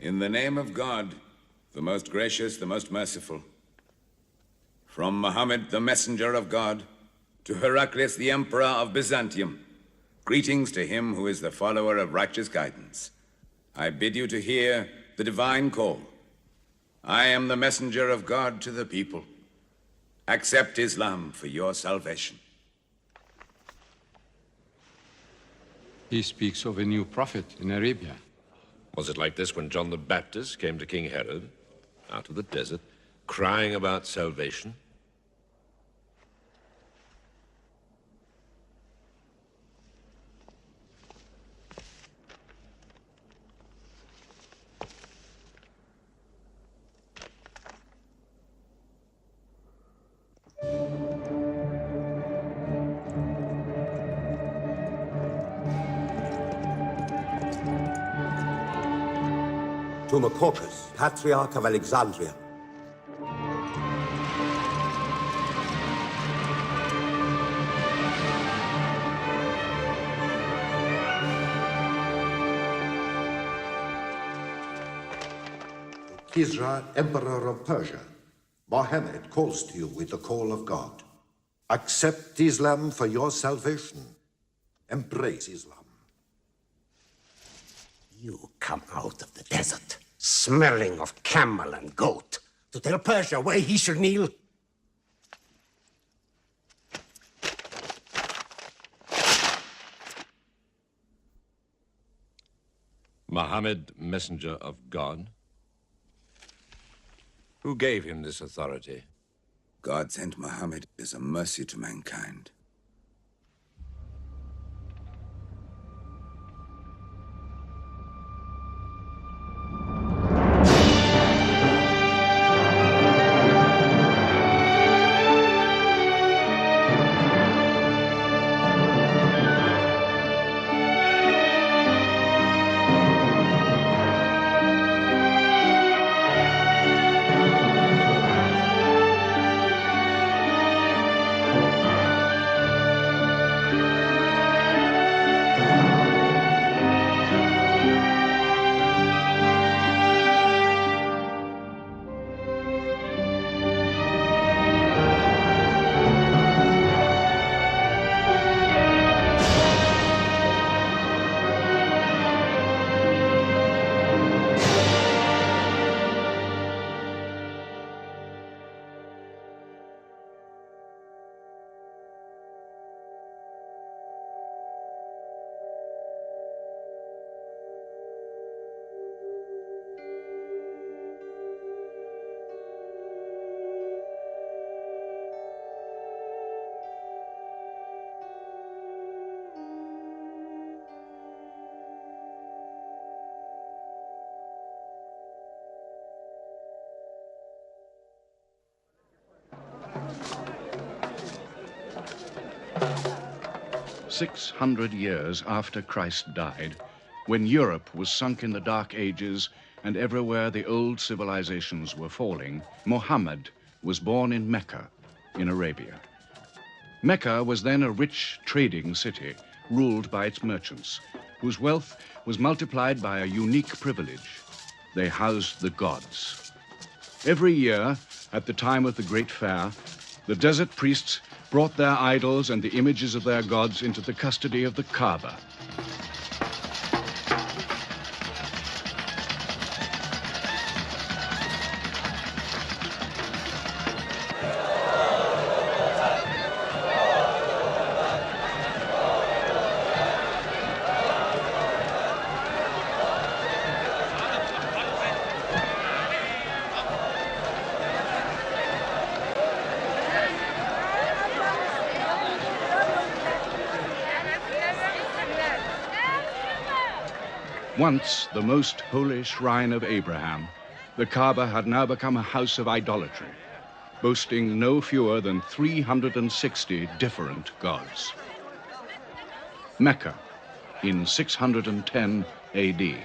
In the name of God, the most gracious, the most merciful, from Muhammad, the messenger of God, to Heraclius, the emperor of Byzantium, greetings to him who is the follower of righteous guidance. I bid you to hear the divine call. I am the messenger of God to the people. Accept Islam for your salvation. He speaks of a new prophet in Arabia. Was it like this when John the Baptist came to King Herod, out of the desert, crying about salvation? To Macocus, Patriarch of Alexandria. Kisra, Emperor of Persia, Mohammed calls to you with the call of God. Accept Islam for your salvation. Embrace Islam. You come out of the desert, smelling of camel and goat, to tell Persia where he should kneel? Muhammad, messenger of God? Who gave him this authority? God sent Muhammad as a mercy to mankind. 600 years after Christ died, when Europe was sunk in the Dark Ages and everywhere the old civilizations were falling, Muhammad was born in Mecca, in Arabia. Mecca was then a rich trading city ruled by its merchants, whose wealth was multiplied by a unique privilege. They housed the gods. Every year, at the time of the Great Fair, the desert priests brought their idols and the images of their gods into the custody of the Kaaba. Once the most holy shrine of Abraham, the Kaaba had now become a house of idolatry, boasting no fewer than 360 different gods. Mecca, in 610 AD.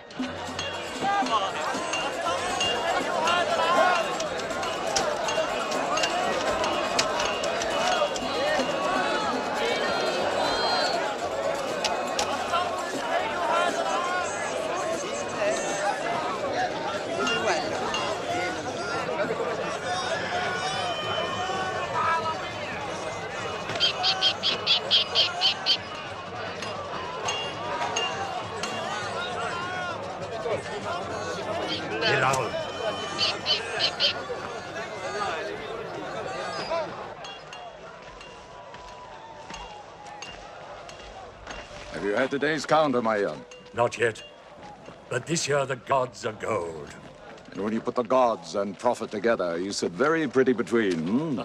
Have you had today's counter, my young? Not yet. But this year the gods are gold. And when you put the gods and profit together, you sit very pretty between,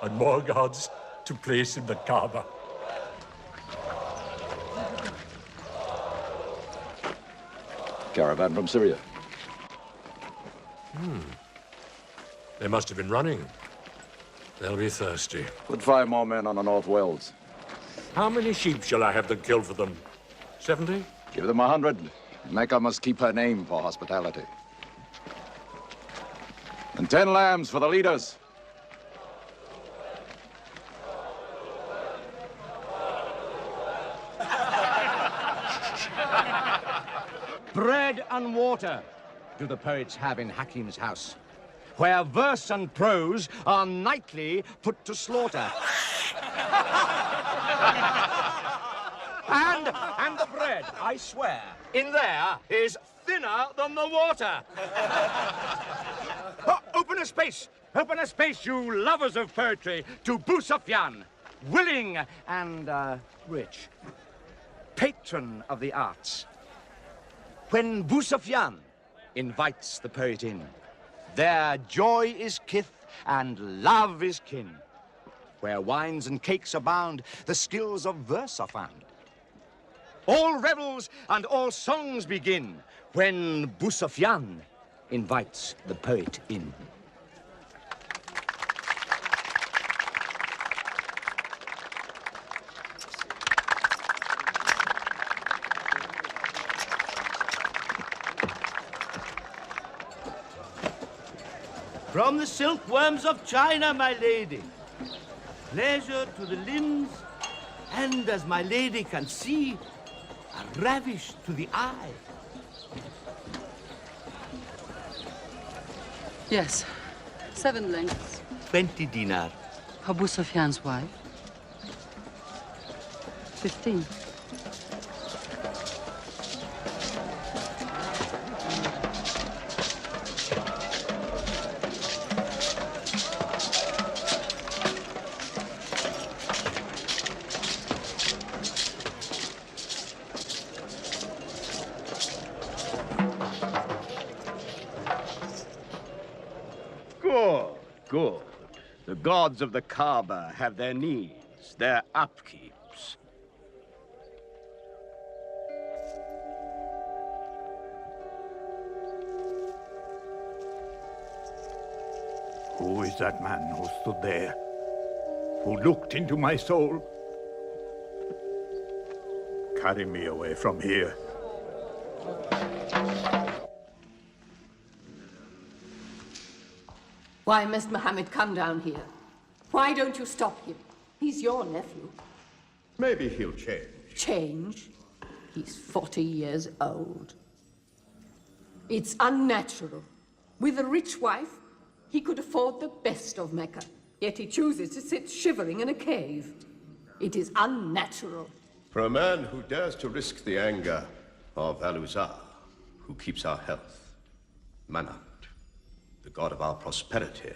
And more gods to place in the Kaaba. Caravan from Syria. They must have been running. They'll be thirsty. Put 5 more men on the North Wells. How many sheep shall I have them kill for them? 70? Give them 100. Mecca must keep her name for hospitality. And 10 lambs for the leaders. Bread and water do the poets have in Hakim's house, where verse and prose are nightly put to slaughter. And the bread, I swear, in there is thinner than the water. Oh, open a space, you lovers of poetry, to Busafyan, willing and rich, patron of the arts. When Busafyan invites the poet in, their joy is kith and love is kin. Where wines and cakes abound, the skills of verse are found. All revels and all songs begin when Busafyan invites the poet in. From the silkworms of China, my lady. Pleasure to the limbs, and as my lady can see, a ravish to the eye. Yes, 7 lengths. 20 dinar. Abu Sufyan's wife. 15. Good. The gods of the Kaaba have their needs, their upkeeps. Who is that man who stood there? Who looked into my soul? carry me away from here. Why must Mohammed come down here? Why don't you stop him? He's your nephew. Maybe he'll change. Change? He's 40 years old. It's unnatural. With a rich wife, he could afford the best of Mecca. Yet he chooses to sit shivering in a cave. It is unnatural. For a man who dares to risk the anger of Al-Uzza, who keeps our health, Manat, the god of our prosperity,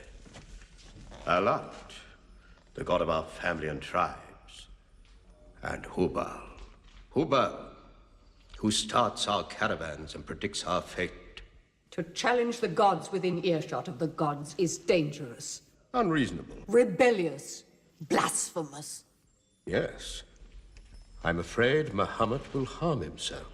Alat, the god of our family and tribes, and Hubal, who starts our caravans and predicts our fate. To challenge the gods within earshot of the gods is dangerous. Unreasonable. Rebellious. Blasphemous. Yes. I'm afraid Muhammad will harm himself.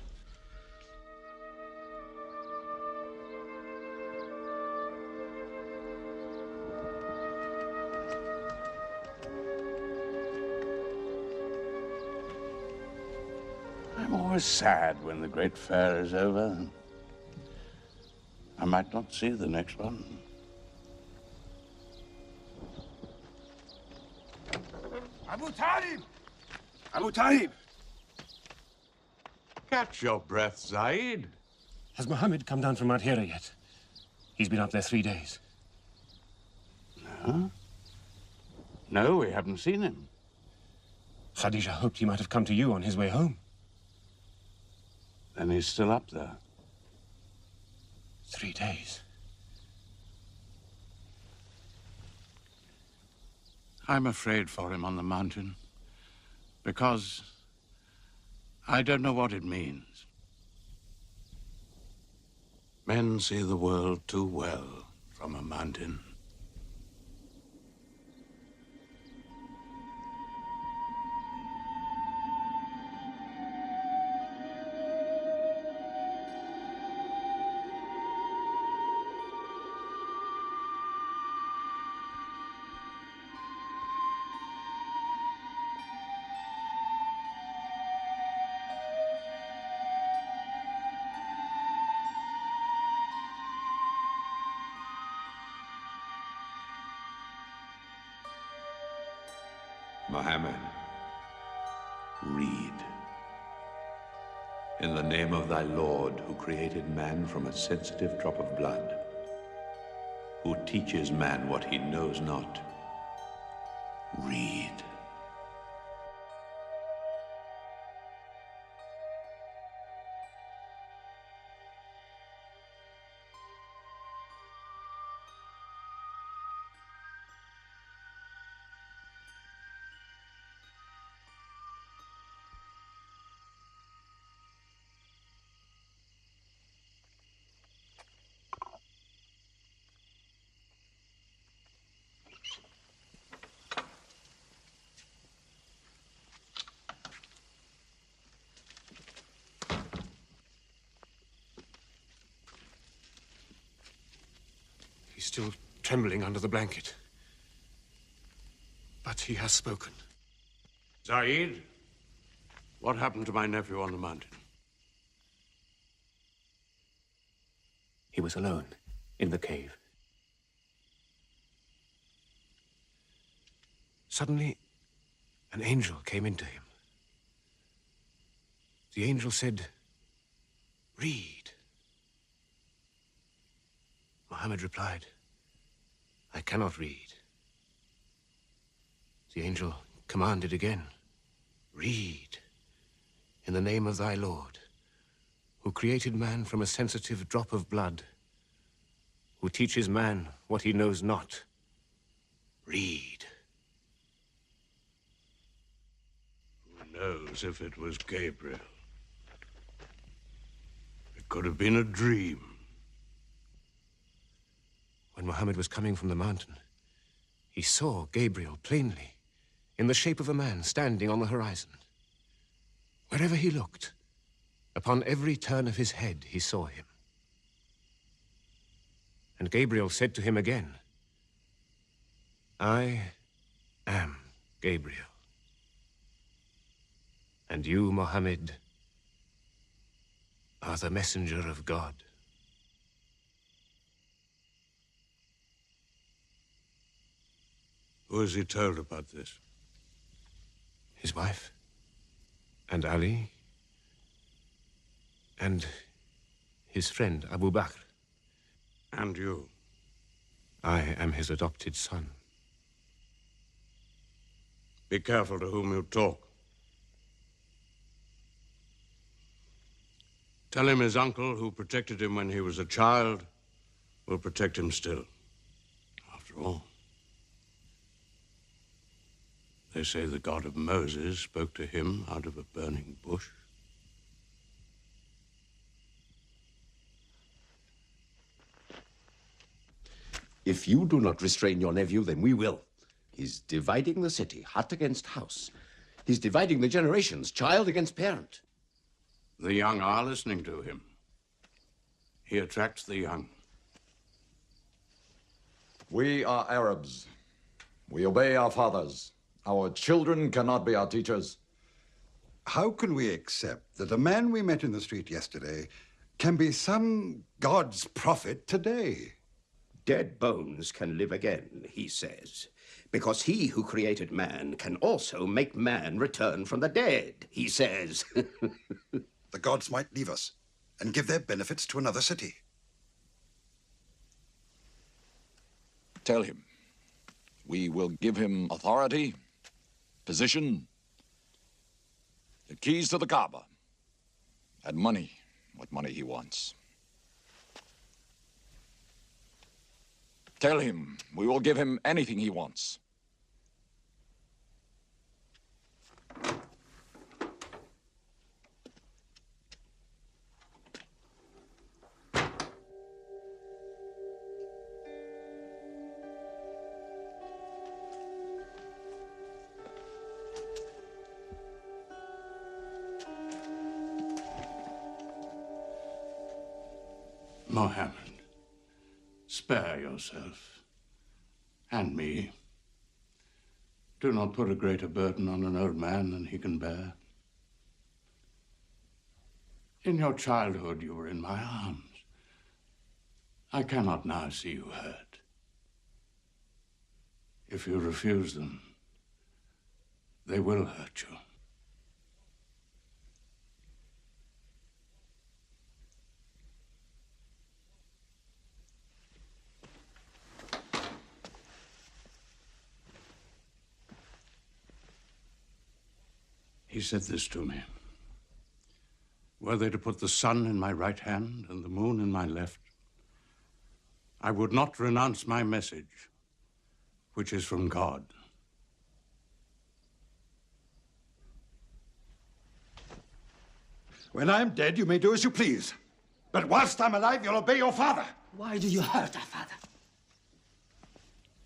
I'm always sad when the great fair is over. I might not see the next one. Abu Talib! Abu Talib! Catch your breath, Zaid. Has Mohammed come down from Mount Hira yet? He's been up there 3 days. No? No, we haven't seen him. Khadija hoped he might have come to you on his way home. Then he's still up there. 3 days. I'm afraid for him on the mountain, because I don't know what it means. Men see the world too well from a mountain. Mohammed, read. In the name of thy Lord, who created man from a sensitive drop of blood, who teaches man what he knows not, read. He's still trembling under the blanket. But he has spoken. Zaid, what happened to my nephew on the mountain? He was alone in the cave. Suddenly, an angel came into him. The angel said, "Read." Mohammed replied, "I cannot read." The angel commanded again, "Read, in the name of thy Lord, who created man from a sensitive drop of blood, who teaches man what he knows not. Read." Who knows if it was Gabriel? It could have been a dream. When Mohammed was coming from the mountain, he saw Gabriel plainly, in the shape of a man standing on the horizon. Wherever he looked, upon every turn of his head, he saw him. And Gabriel said to him again, "I am Gabriel." And you, Mohammed, are the messenger of God. Who has he told about this? His wife, and Ali, and his friend, Abu Bakr. And you? I am his adopted son. Be careful to whom you talk. Tell him his uncle, who protected him when he was a child, will protect him still. After all, they say the God of Moses spoke to him out of a burning bush. If you do not restrain your nephew, then we will. He's dividing the city, hut against house. He's dividing the generations, child against parent. The young are listening to him. He attracts the young. We are Arabs. We obey our fathers. Our children cannot be our teachers. How can we accept that a man we met in the street yesterday can be some God's prophet today? Dead bones can live again, he says, because he who created man can also make man return from the dead, he says. The gods might leave us and give their benefits to another city. Tell him. We will give him authority, position, the keys to the Kaaba, and money, what money he wants. Tell him we will give him anything he wants. Mohammed, spare yourself, and me. Do not put a greater burden on an old man than he can bear. In your childhood, you were in my arms. I cannot now see you hurt. If you refuse them, they will hurt you. He said this to me. Were they to put the sun in my right hand and the moon in my left, I would not renounce my message, which is from God. When I'm dead, you may do as you please. But whilst I'm alive, you'll obey your father. Why do you hurt our father?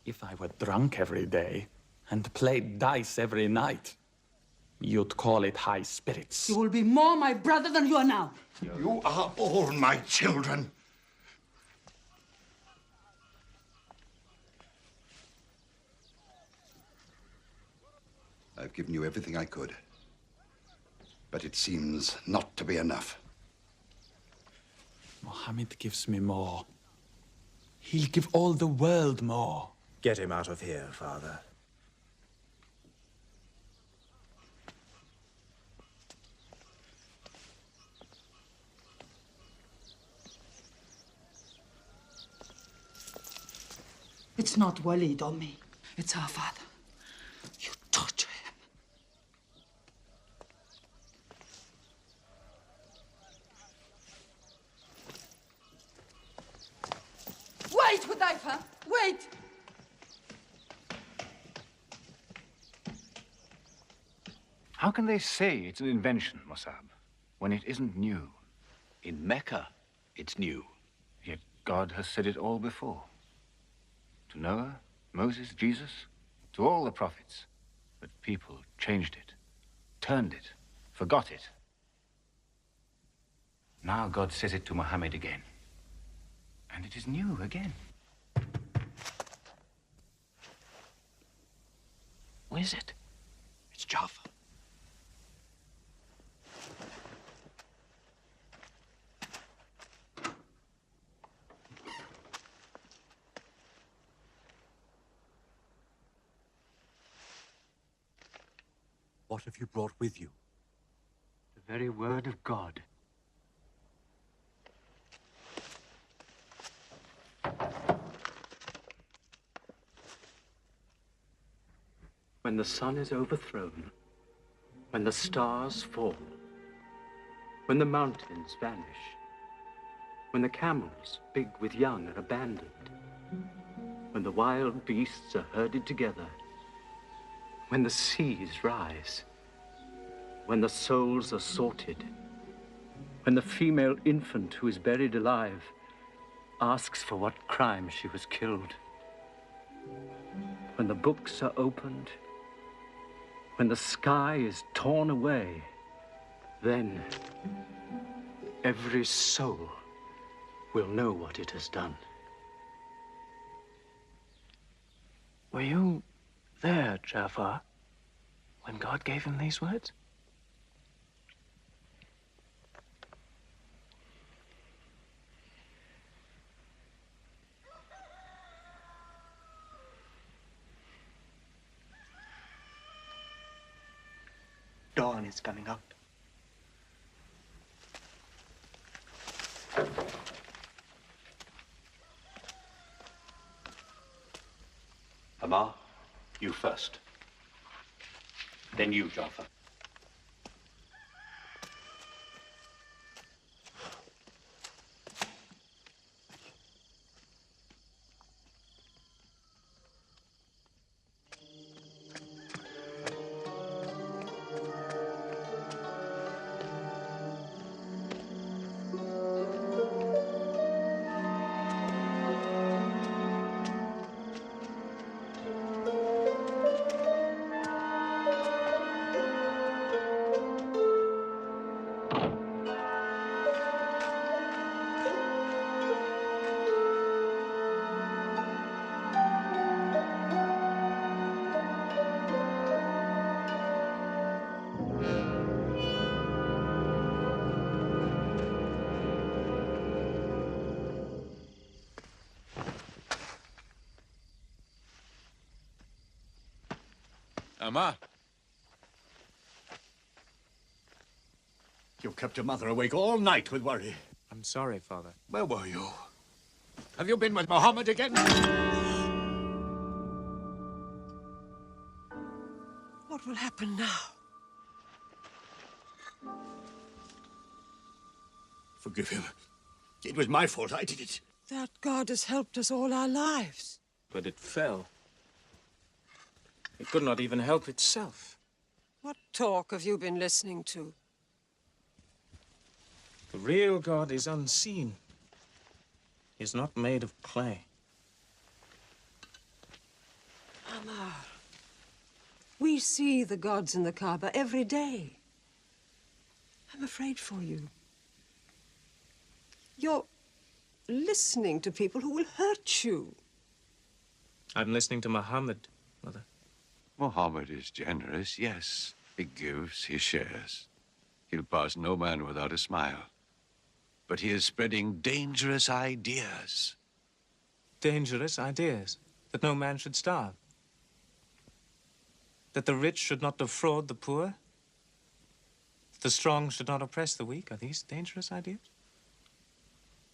If I were drunk every day and played dice every night, you'd call it high spirits. You will be more my brother than you are now. You are all my children. I've given you everything I could. But it seems not to be enough. Mohammed gives me more. He'll give all the world more. Get him out of here, Father. It's not Walid or me. It's our father. You torture him. Wait, Hudayfa! Wait! How can they say it's an invention, Musab, when it isn't new? In Mecca, it's new. Yet God has said it all before. To Noah, Moses, Jesus, to all the prophets. But people changed it, turned it, forgot it. Now God says it to Muhammad again. And it is new again. Who is it? It's Jaffa. What have you brought with you? The very word of God. When the sun is overthrown, when the stars fall, when the mountains vanish, when the camels, big with young, are abandoned, when the wild beasts are herded together, when the seas rise, when the souls are sorted, when the female infant who is buried alive asks for what crime she was killed, when the books are opened, when the sky is torn away, then every soul will know what it has done. Were you there, Jafar, when God gave him these words? Dawn is coming up. Amar, you first. Then you, Jafar. Amma. You kept your mother awake all night with worry. I'm sorry, Father. Where were you? Have you been with Muhammad again? What will happen now? Forgive him. It was my fault. I did it. That God has helped us all our lives. But it fell. It could not even help itself. What talk have you been listening to? The real God is unseen. He is not made of clay. Amar, we see the gods in the Kaaba every day. I'm afraid for you. You're listening to people who will hurt you. I'm listening to Muhammad, Mother. Muhammad is generous, yes. He gives, he shares. He'll pass no man without a smile. But he is spreading dangerous ideas. Dangerous ideas? That no man should starve? That the rich should not defraud the poor? That the strong should not oppress the weak? Are these dangerous ideas?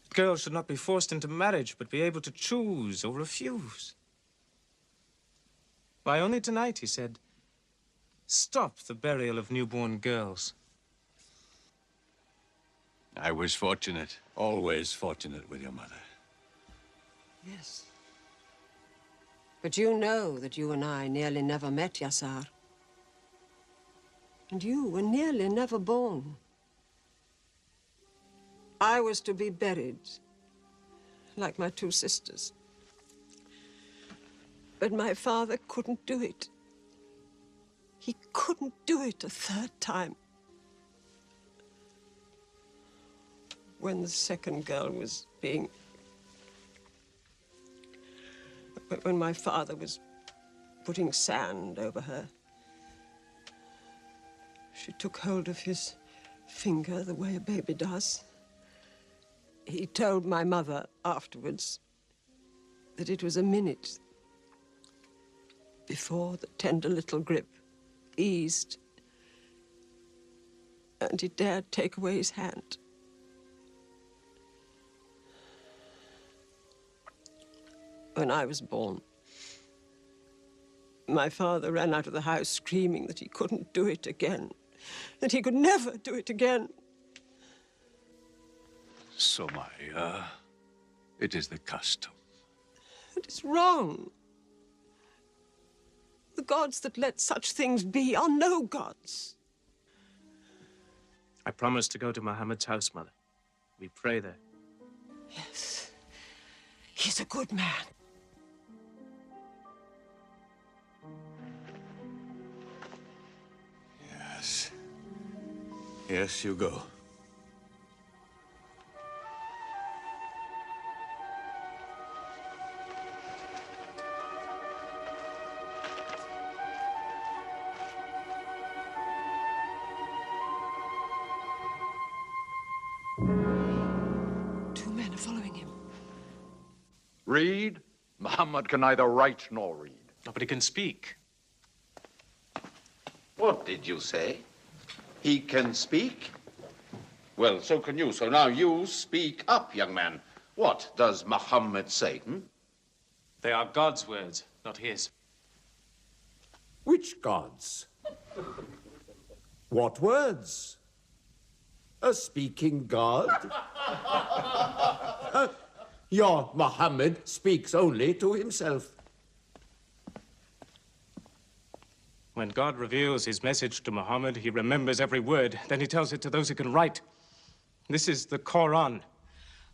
That girls should not be forced into marriage, but be able to choose or refuse? Why, only tonight he said, stop the burial of newborn girls. I was fortunate, always fortunate with your mother. Yes. But you know that you and I nearly never met, Yasar. And you were nearly never born. I was to be buried, like my two sisters. But my father couldn't do it. He couldn't do it a third time. When the second girl was being... When my father was putting sand over her, she took hold of his finger the way a baby does. He told my mother afterwards that it was a minute before the tender little grip eased and he dared take away his hand. When I was born, my father ran out of the house screaming that he couldn't do it again, that he could never do it again. So, it is the custom. It is wrong. The gods that let such things be are no gods. I promised to go to Muhammad's house, Mother. We pray there. Yes, he's a good man. Yes. Yes, you go. Two men are following him. Read? Muhammad can neither write nor read. No, but he can speak. What did you say? He can speak? Well, so can you. So now you speak up, young man. What does Muhammad say? They are God's words, not his. Which gods? What words? A speaking God? Your Muhammad speaks only to himself. When God reveals his message to Muhammad, he remembers every word. Then he tells it to those who can write. This is the Quran.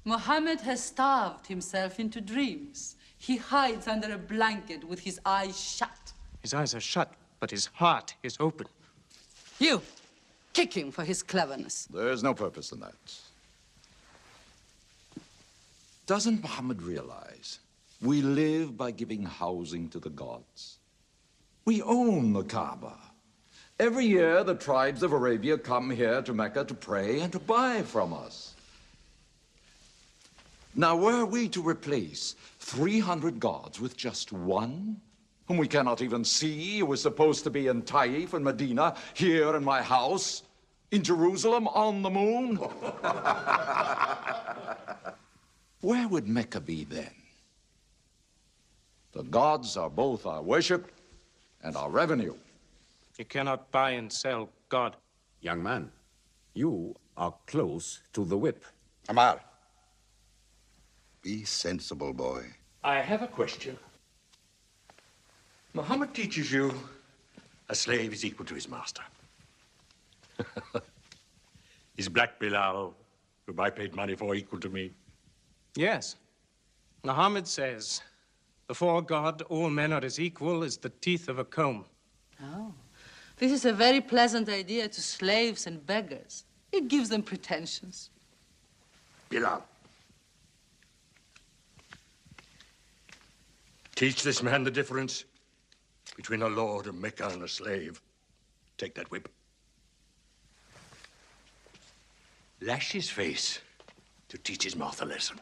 Muhammad has starved himself into dreams. He hides under a blanket with his eyes shut. His eyes are shut, but his heart is open. You, kick him for his cleverness. There's no purpose in that. Doesn't Muhammad realize we live by giving housing to the gods? We own the Kaaba. Every year, the tribes of Arabia come here to Mecca to pray and to buy from us. Now, were we to replace 300 gods with just one, whom we cannot even see, who is supposed to be in Taif and Medina, here in my house, in Jerusalem, on the moon? Where would Mecca be then? The gods are both our worship and our revenue. You cannot buy and sell God. Young man, you are close to the whip. Amar. Be sensible, boy. I have a question. Muhammad teaches you a slave is equal to his master. Is Black Bilal, whom I paid money for, equal to me? Yes. Muhammad says, before God, all men are as equal as the teeth of a comb. Oh, this is a very pleasant idea to slaves and beggars. It gives them pretensions. Bilal. Teach this man the difference between a lord of Mecca and a slave. Take that whip. Lash his face to teach his mouth a lesson.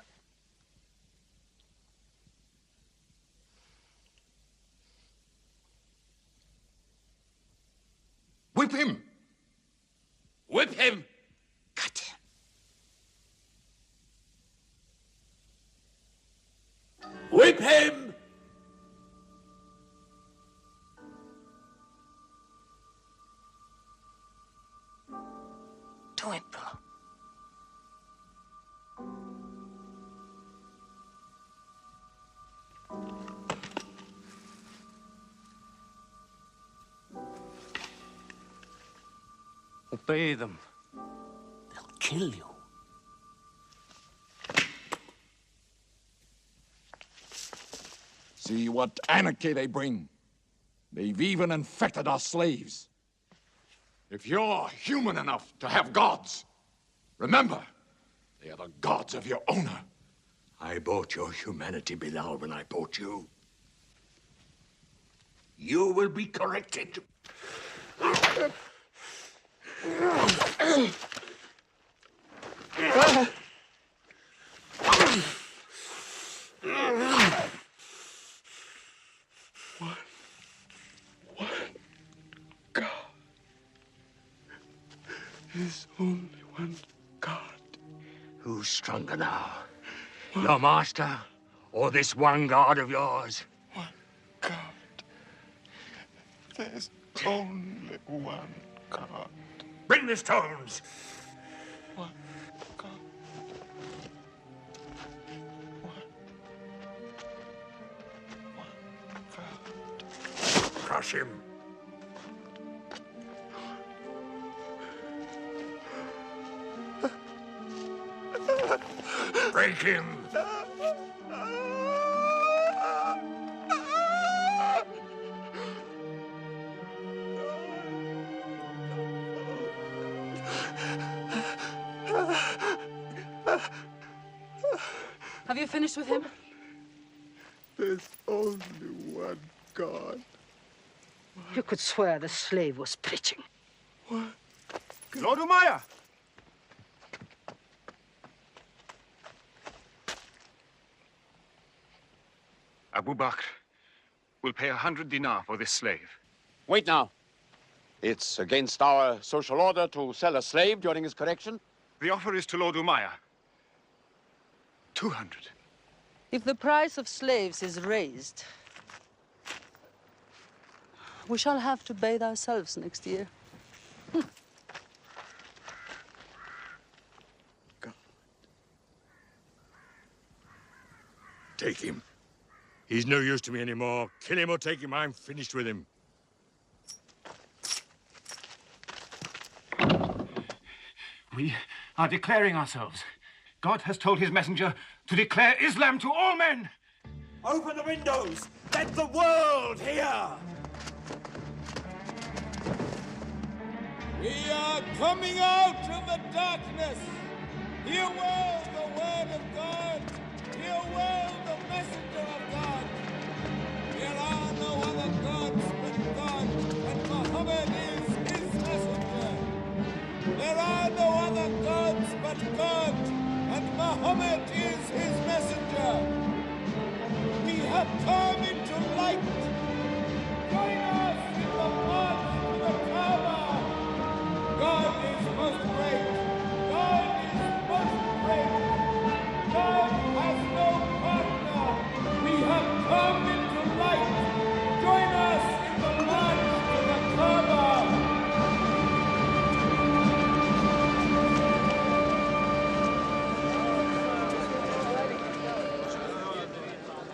Whip him! Whip him! Cut him. Whip him! Do it, bro. Obey them. They'll kill you. See what anarchy they bring. They've even infected our slaves. If you're human enough to have gods, remember, they are the gods of your owner. I bought your humanity, Bilal, when I bought you. You will be corrected. There's only one God. Who's stronger now? Your master or this one God of yours? One God. There's only one God. Bring the stones. One God. One God. Crush him. Break him. Have you finished with him? There's only one God. You could swear the slave was preaching. What? Lord Umaya! Abu Bakr will pay 100 dinar for this slave. Wait now. It's against our social order to sell a slave during his correction. The offer is to Lord Umaya. 200. If the price of slaves is raised, we shall have to bathe ourselves next year. Take him. He's no use to me anymore. Kill him or take him. I'm finished with him. We are declaring ourselves. God has told his messenger to declare Islam to all men. Open the windows! Let the world hear! We are coming out of the darkness. Hear well the word of God. Hear well the messenger of God. There are no other gods but God, and Muhammad is his messenger. There are no other gods but God, and Muhammad is his messenger. We have come into light. Join us in the march to the Kaaba. God is most great. God is most great. God has no partner. We have come into light. Join us in the march to the Kaaba.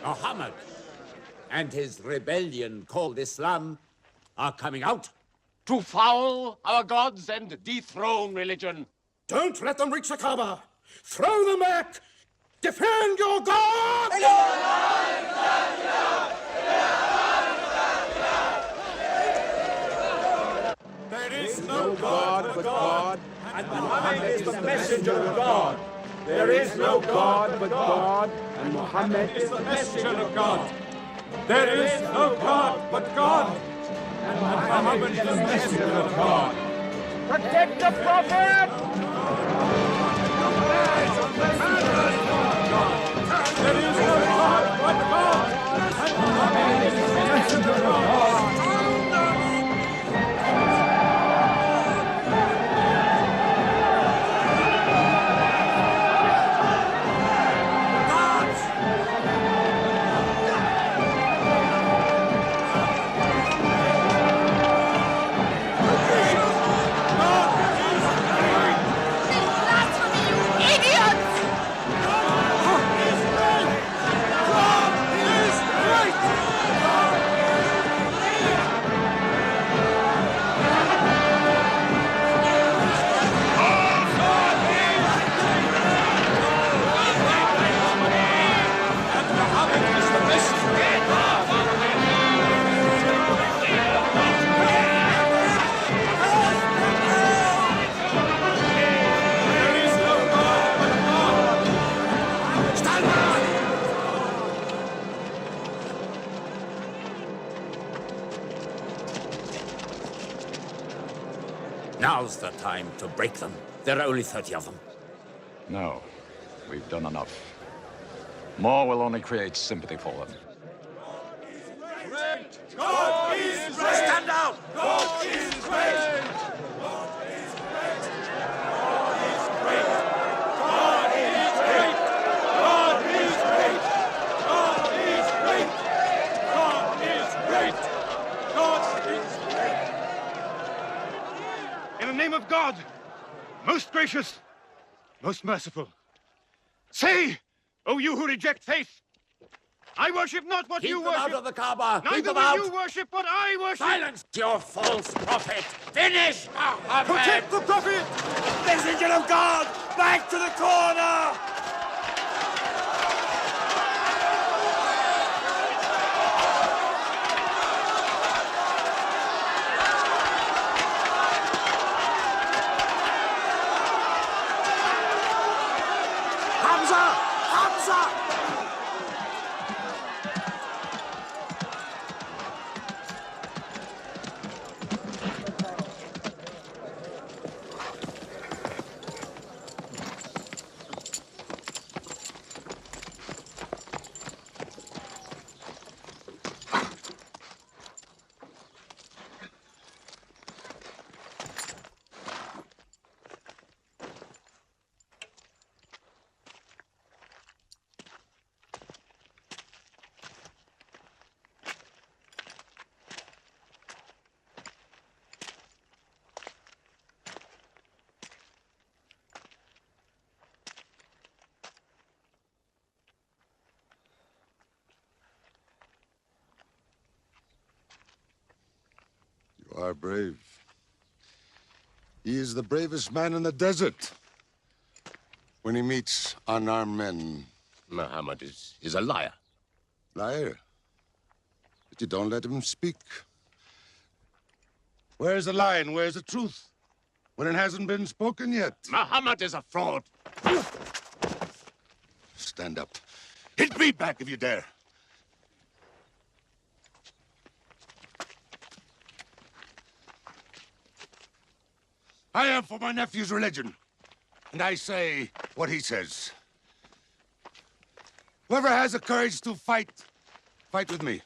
Muhammad and his rebellion called Islam are coming out to foul our gods and dethrone religion. Don't let them reach the Kaaba. Throw them back. Defend your God. There is no God but God, and Muhammad is the messenger of God. There is no God but God, and Muhammad is the messenger of God. There is no God but God, and Muhammad is the messenger of God. Protect the Prophet! There is no God but God, and Muhammad is the messenger of God. Now's the time to break them. There are only 30 of them. No, we've done enough. More will only create sympathy for them. God is great! Stand down! God is great! God is great! Most gracious, most merciful, say, O you who reject faith, I worship not what you worship. Keep them out of the Kaaba. Neither Keep them will out. you worship what I worship. Silence your false prophet. Finish, Muhammad. Protect the prophet. Messenger of God, back to the corner. You are brave. He is the bravest man in the desert. When he meets unarmed men, Muhammad is a liar. Liar? But you don't let him speak. Where's the lie and where's the truth? When it hasn't been spoken yet. Muhammad is a fraud. Stand up. Hit me back if you dare. I am for my nephew's religion, and I say what he says. Whoever has the courage to fight, fight with me.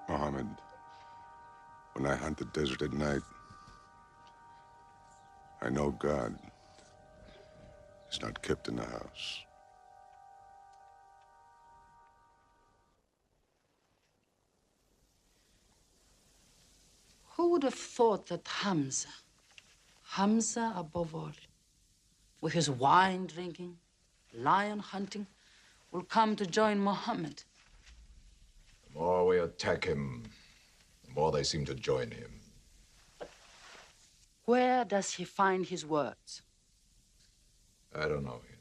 Muhammad, when I hunt the desert at night, I know God is not kept in the house. Who would have thought that Hamza above all, with his wine drinking, lion hunting, will come to join Muhammad? The more we attack him, the more they seem to join him. Where does he find his words? I don't know him.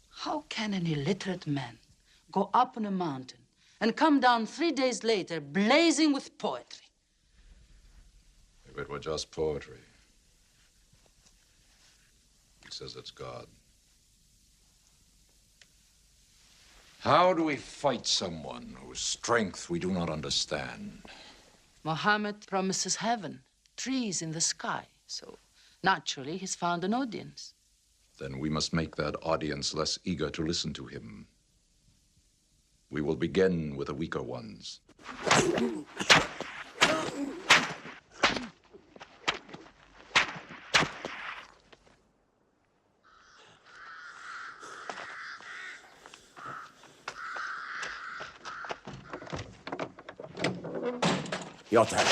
How can an illiterate man go up on a mountain and come down 3 days later blazing with poetry? If it were just poetry. He says it's God. How do we fight someone whose strength we do not understand? Muhammad promises heaven, trees in the sky, so naturally he's found an audience. Then we must make that audience less eager to listen to him. We will begin with the weaker ones. Your turn.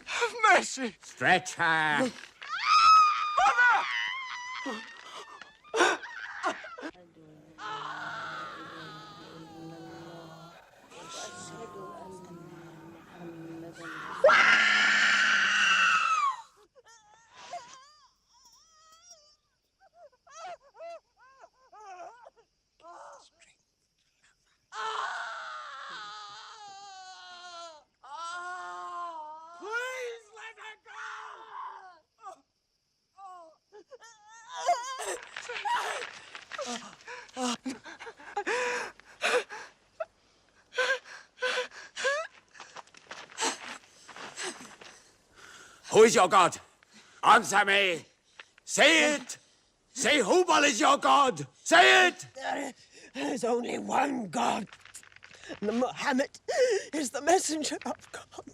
Have mercy. Stretch her. Who is your God? Answer me. Say it. Say Hubal is your God. Say it. There is only one God. And Muhammad is the messenger of God.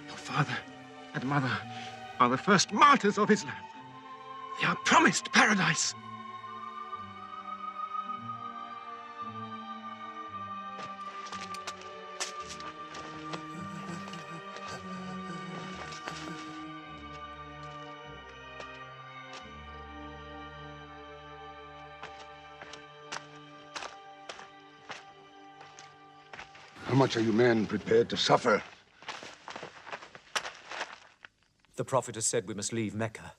Your father and mother are the first martyrs of Islam. They are promised paradise. How much are you men prepared to suffer? The Prophet has said we must leave Mecca.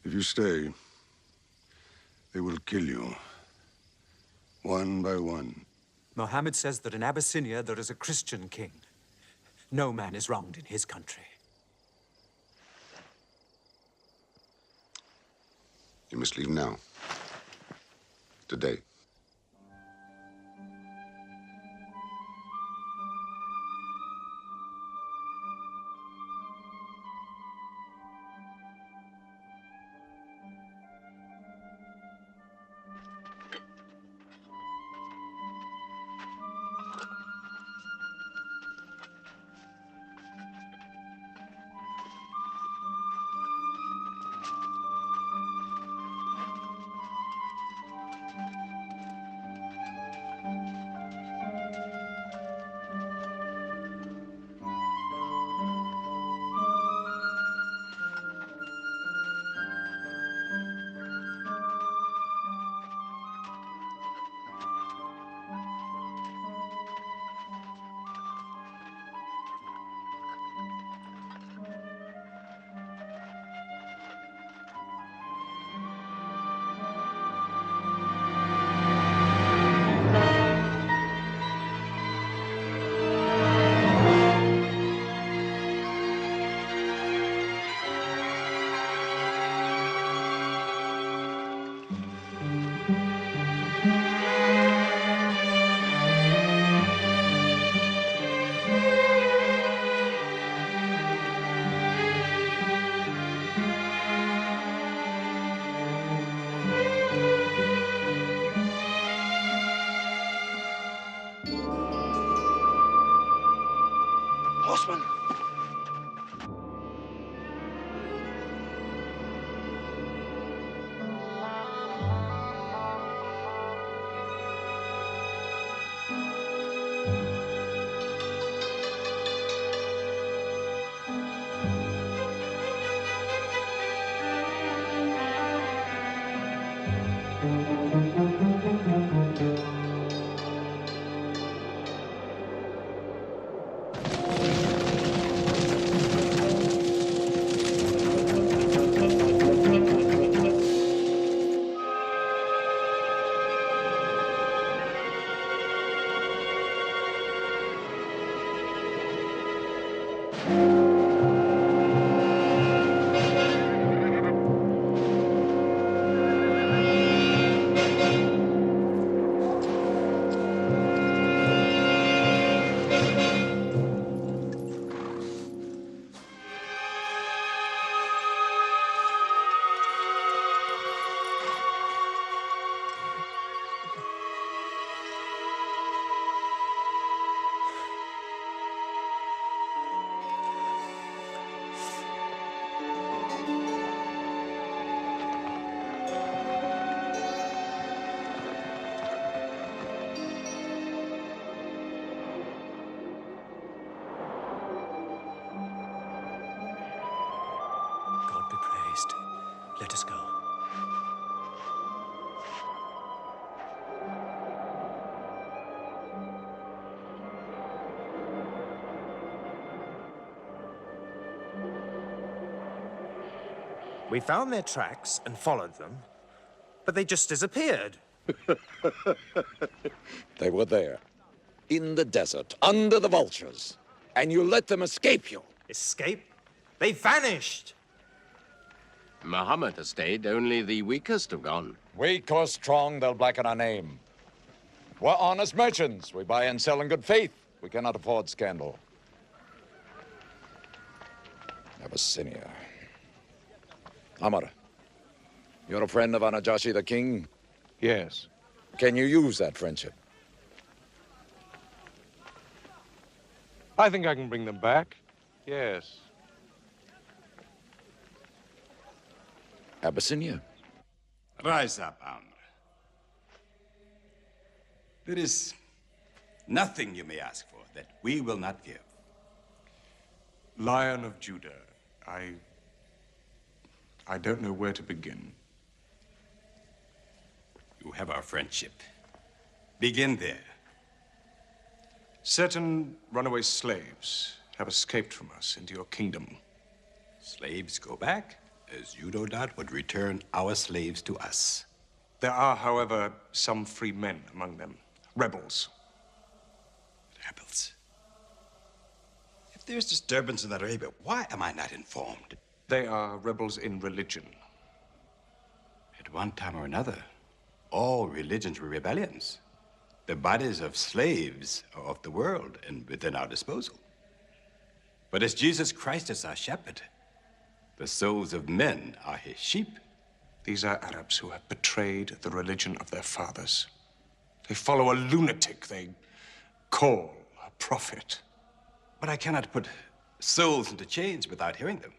If you stay, they will kill you. One by one. Mohammed says that in Abyssinia there is a Christian king. No man is wronged in his country. You must leave now. Today. Horseman! Let us go. We found their tracks and followed them, but they just disappeared. They were there, in the desert, under the vultures, and you let them escape you. Escape? They vanished! Muhammad has stayed. Only the weakest have gone. Weak or strong, they'll blacken our name. We're honest merchants. We buy and sell in good faith. We cannot afford scandal. Abyssinia. Amar, you're a friend of Anajashi the king? Yes. Can you use that friendship? I think I can bring them back. Yes. Abyssinia. Rise up, Amr. There is nothing you may ask for that we will not give. Lion of Judah, I don't know where to begin. You have our friendship. Begin there. Certain runaway slaves have escaped from us into your kingdom. Slaves go back, as you no doubt would return our slaves to us. There are, however, some free men among them. Rebels. Rebels? If there's disturbance in Arabia, why am I not informed? They are rebels in religion. At one time or another, all religions were rebellions. The bodies of slaves are of the world and within our disposal. But as Jesus Christ is our shepherd, the souls of men are his sheep. These are Arabs who have betrayed the religion of their fathers. They follow a lunatic they call a prophet. But I cannot put souls into chains without hearing them.